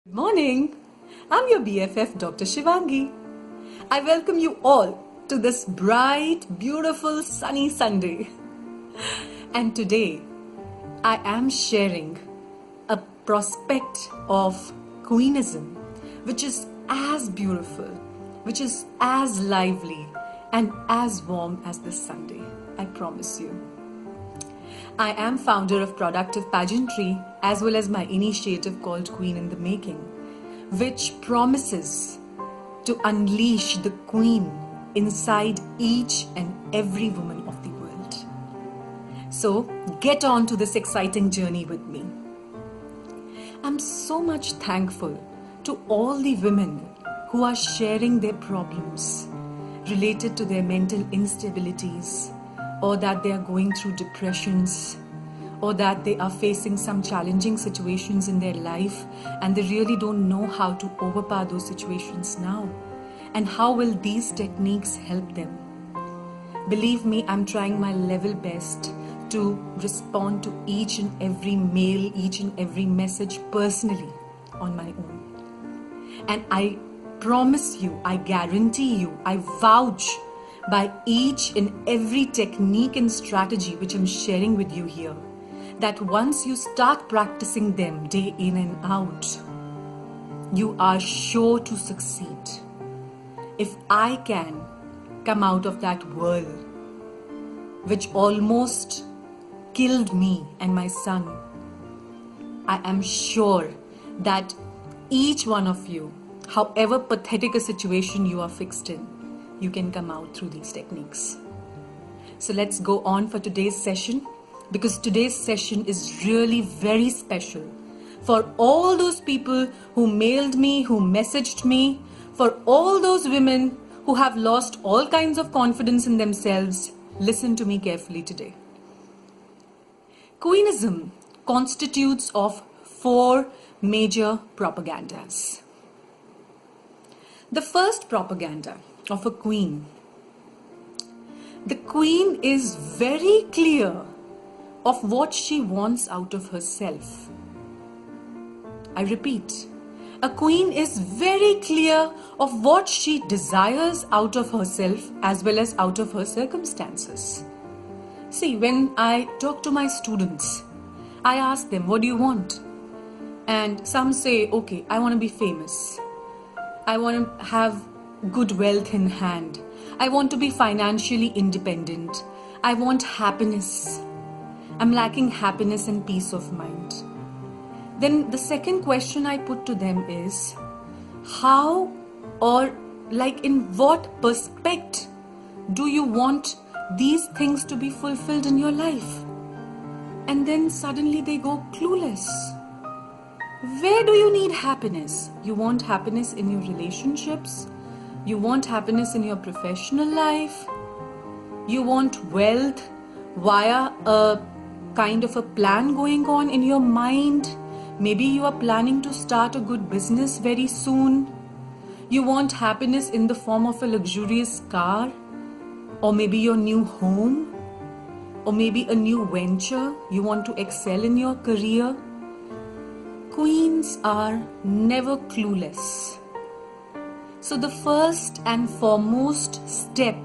Good morning. I'm your BFF, Dr. Shivangi. I welcome you all to this bright, beautiful, sunny Sunday. And today, I am sharing a prospect of Queenism, which is as beautiful, which is as lively, and as warm as this Sunday. I promise you. I am founder of Productive Pageantry as well as my initiative called Queen in the Making, which promises to unleash the Queen inside each and every woman of the world. So get on to this exciting journey with me. I'm so much thankful to all the women who are sharing their problems related to their mental instabilities, or that they are going through depressions, or that they are facing some challenging situations in their life and they really don't know how to overpower those situations now. And how will these techniques help them? Believe me, I'm trying my level best to respond to each and every mail, each and every message personally on my own. And I promise you, I guarantee you, I vouch by each and every technique and strategy which I'm sharing with you here, that once you start practicing them day in and out, you are sure to succeed. If I can come out of that whirl which almost killed me and my son, I am sure that each one of you, however pathetic a situation you are fixed in, you can come out through these techniques. So let's go on for today's session, because today's session is really very special for all those people who mailed me, who messaged me, for all those women who have lost all kinds of confidence in themselves. Listen to me carefully today. Queenism constitutes of 4 major propagandas. The first propaganda of a queen. The queen is very clear of what she wants out of herself. I repeat, a queen is very clear of what she desires out of herself as well as out of her circumstances. See, when I talk to my students, I ask them, what do you want? And some say, okay, I want to be famous. I want to have good wealth in hand. I want to be financially independent. I want happiness. I'm lacking happiness and peace of mind. Then the second question I put to them is, how or like in what perspective do you want these things to be fulfilled in your life? And then suddenly they go clueless. Where do you need happiness? You want happiness in your relationships? You want happiness in your professional life? You want wealth via a kind of a plan going on in your mind? Maybe you are planning to start a good business very soon. You want happiness in the form of a luxurious car, or maybe your new home, or maybe a new venture. You want to excel in your career. Queens are never clueless. So the first and foremost step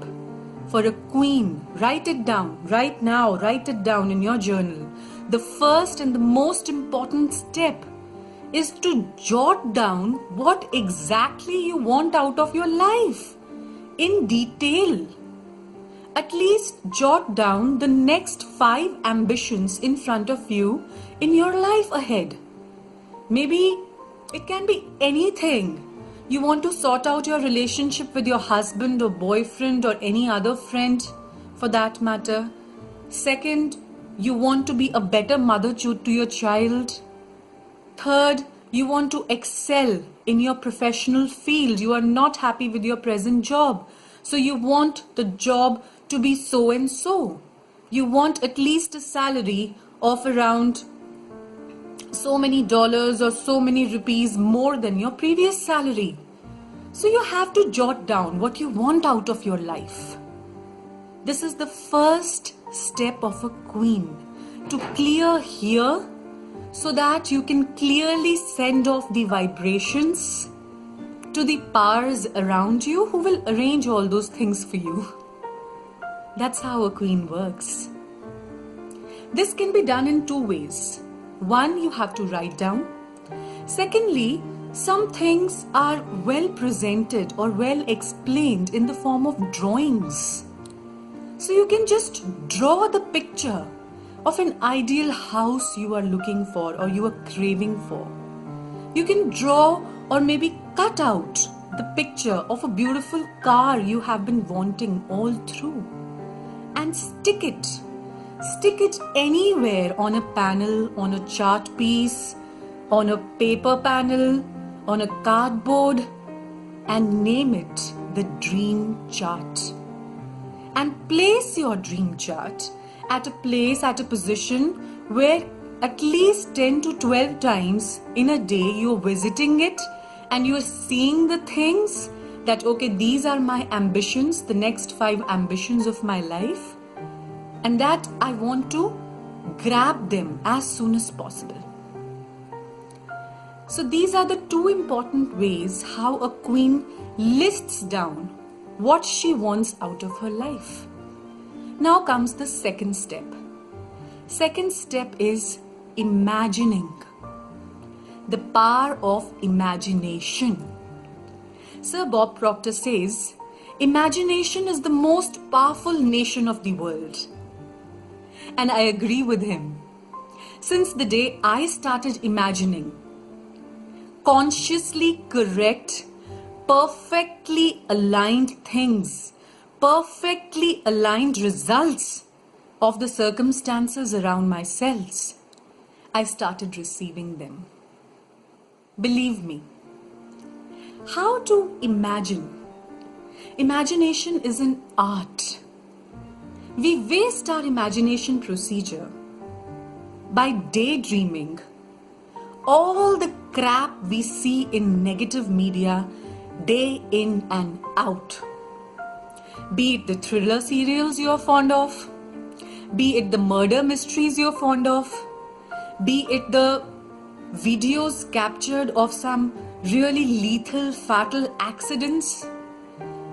for a queen, write it down right now, write it down in your journal. The first and the most important step is to jot down what exactly you want out of your life in detail. At least jot down the next 5 ambitions in front of you in your life ahead. Maybe it can be anything. You want to sort out your relationship with your husband or boyfriend or any other friend for that matter. Second, you want to be a better mother to your child. Third, you want to excel in your professional field. You are not happy with your present job. So you want the job to be so and so. You want at least a salary of around so many dollars or so many rupees more than your previous salary. So you have to jot down what you want out of your life. This is the first step of a queen, to clear here so that you can clearly send off the vibrations to the powers around you who will arrange all those things for you. That's how a queen works. This can be done in two ways. One, you have to write down. Secondly, some things are well presented or well explained in the form of drawings. So you can just draw the picture of an ideal house you are looking for or you are craving for. You can draw or maybe cut out the picture of a beautiful car you have been wanting all through and stick it. Stick it anywhere on a panel, on a chart piece, on a paper panel, on a cardboard, and name it the dream chart. And place your dream chart at a place, at a position where at least 10 to 12 times in a day you're visiting it and you're seeing the things that, okay, these are my ambitions, the next 5 ambitions of my life, and that I want to grab them as soon as possible. So these are the two important ways how a queen lists down what she wants out of her life. Now comes the second step. Second step is imagining. The power of imagination. Sir Bob Proctor says, imagination is the most powerful nation of the world. And I agree with him. Since the day I started imagining consciously correct, perfectly aligned things, perfectly aligned results of the circumstances around myself, I started receiving them. Believe me. How to imagine? Imagination is an art. We waste our imagination procedure by daydreaming all the crap we see in negative media day in and out. Be it the thriller serials you're fond of, be it the murder mysteries you're fond of, be it the videos captured of some really lethal, fatal accidents,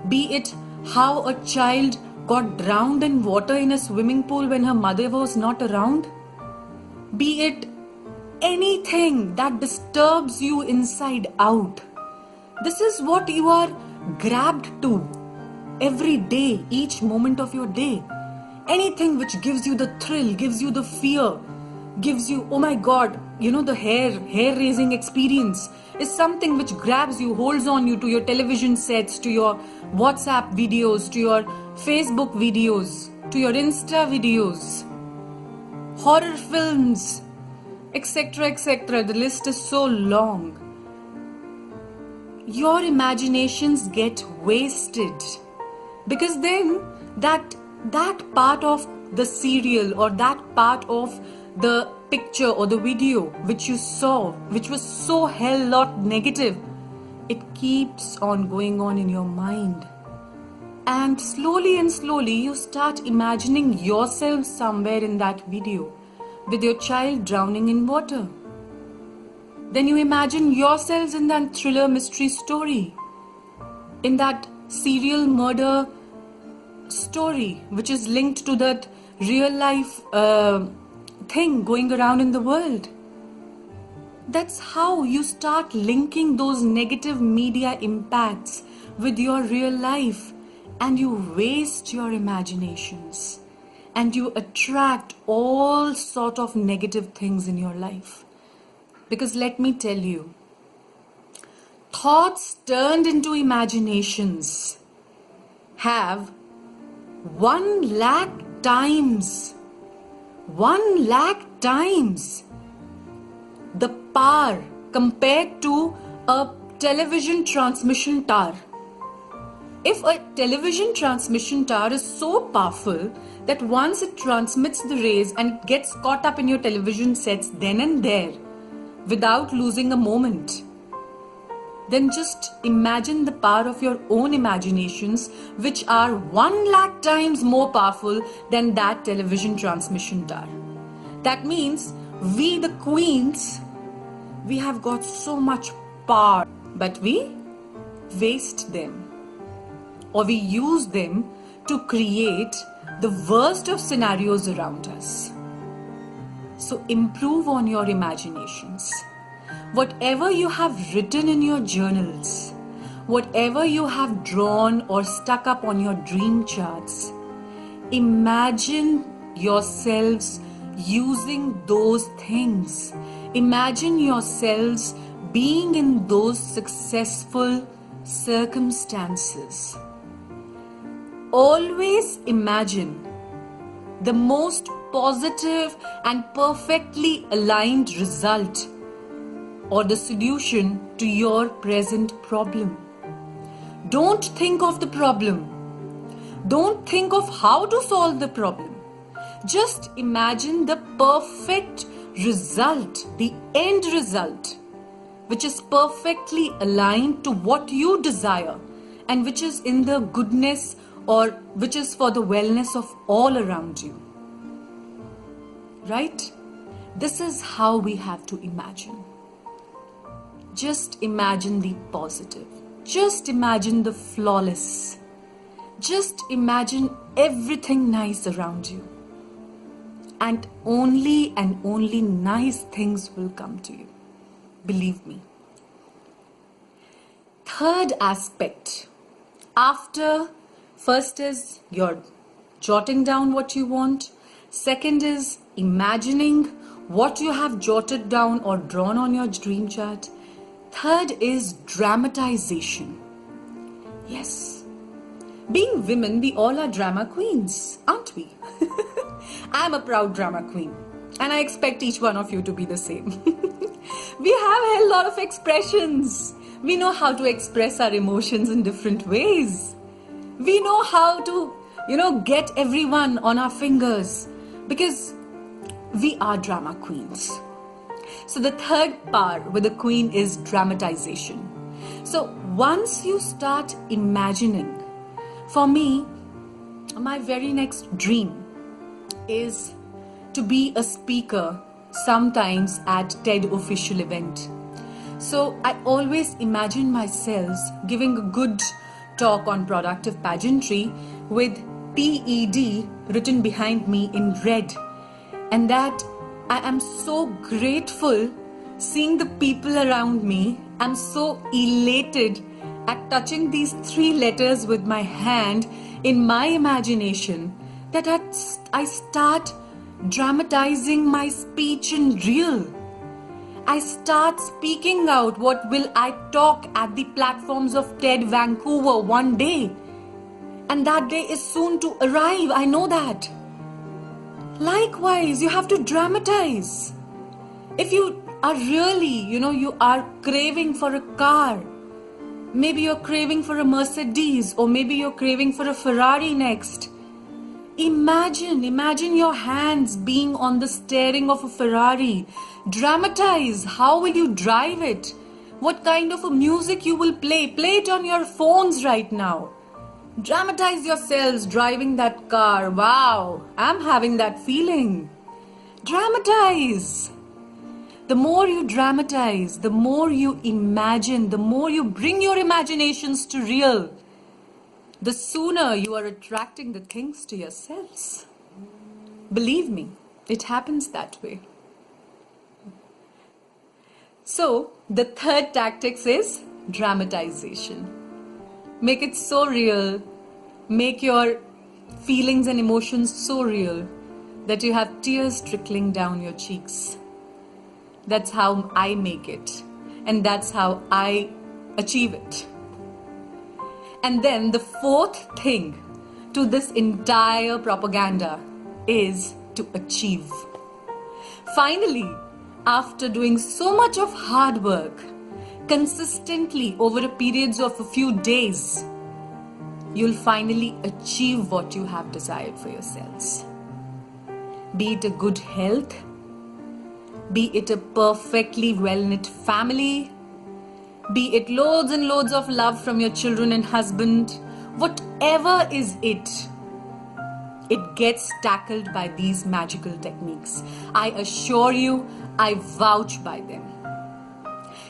be it how a child got drowned in water in a swimming pool when her mother was not around, be it anything that disturbs you inside out. This is what you are grabbed to every day, each moment of your day. Anything which gives you the thrill, gives you the fear, gives you, oh my God, the hair-raising experience is something which grabs you, holds on you to your television sets, to your WhatsApp videos, to your Facebook videos, to your Insta videos, horror films, etc., etc. The list is so long. Your imaginations get wasted because then that part of the serial or that part of the picture or the video which you saw, which was so hell lot negative, it keeps on going on in your mind. And slowly you start imagining yourself somewhere in that video with your child drowning in water. Then you imagine yourselves in that thriller mystery story, in that serial murder story which is linked to that real life thing going around in the world. That's how you start linking those negative media impacts with your real life, and you waste your imaginations and you attract all sort of negative things in your life. Because let me tell you, thoughts turned into imaginations have 1,00,000 times the power compared to a television transmission tower. If a television transmission tower is so powerful that once it transmits the rays and it gets caught up in your television sets then and there without losing a moment, then just imagine the power of your own imaginations, which are 1,00,000 times more powerful than that television transmission tower. That means We, the queens, we have got so much power, but we waste them, or we use them to create the worst of scenarios around us. So improve on your imaginations. Whatever you have written in your journals, whatever you have drawn or stuck up on your dream charts, imagine yourselves using those things. Imagine yourselves being in those successful circumstances. Always imagine the most positive and perfectly aligned result or the solution to your present problem. Don't think of the problem. Don't think of how to solve the problem. Just imagine the perfect result, the end result, which is perfectly aligned to what you desire and which is in the goodness or which is for the wellness of all around you. Right? This is how we have to imagine. Just imagine the positive. Just imagine the flawless. Just imagine everything nice around you. And only nice things will come to you. Believe me. Third aspect. After, first is you're jotting down what you want. Second is imagining what you have jotted down or drawn on your dream chart. Third is dramatization. Yes. Being women, we all are drama queens, aren't we? I'm a proud drama queen, and I expect each one of you to be the same. We have a lot of expressions. We know how to express our emotions in different ways. We know how to, get everyone on our fingers because we are drama queens. So the third part with the queen is dramatization. So once you start imagining, for me, my very next dream is to be a speaker sometimes at TED official event. So I always imagine myself giving a good talk on productive pageantry with TED written behind me in red, and that I am so grateful seeing the people around me. I'm so elated at touching these 3 letters with my hand in my imagination that I start dramatizing my speech in real. I start speaking out what will I talk at the platforms of TED Vancouver one day. And that day is soon to arrive, I know that. Likewise, you have to dramatize. If you are really, you are craving for a car, maybe you're craving for a Mercedes, or maybe you're craving for a Ferrari next. Imagine your hands being on the steering of a Ferrari. Dramatize. How will you drive it? What kind of a music you will play? Play it on your phones right now. Dramatize yourselves driving that car. Wow, I'm having that feeling. Dramatize. The more you dramatize, the more you imagine, the more you bring your imaginations to real, the sooner you are attracting the things to yourselves. Believe me, it happens that way. So, the third tactics is dramatization. Make it so real. Make your feelings and emotions so real that you have tears trickling down your cheeks. That's how I make it. And that's how I achieve it. And then the fourth thing to this entire propaganda is to achieve. Finally, after doing so much of hard work, consistently over a period of a few days, you'll finally achieve what you have desired for yourselves. Be it a good health, be it a perfectly well-knit family, be it loads and loads of love from your children and husband, whatever is it, it gets tackled by these magical techniques. I assure you, I vouch by them.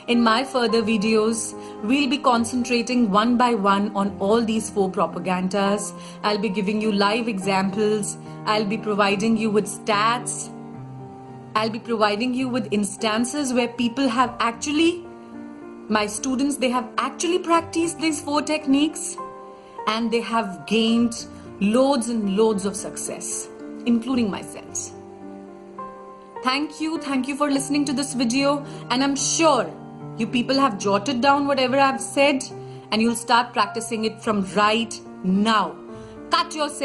In my further videos, we'll be concentrating one by one on all these 4 propagandas. I'll be giving you live examples. I'll be providing you with stats. I'll be providing you with instances where people have actually, my students, they have actually practiced these 4 techniques and they have gained loads and loads of success, including myself. Thank you for listening to this video, and I'm sure you people have jotted down whatever I've said and you'll start practicing it from right now. Cut yourself.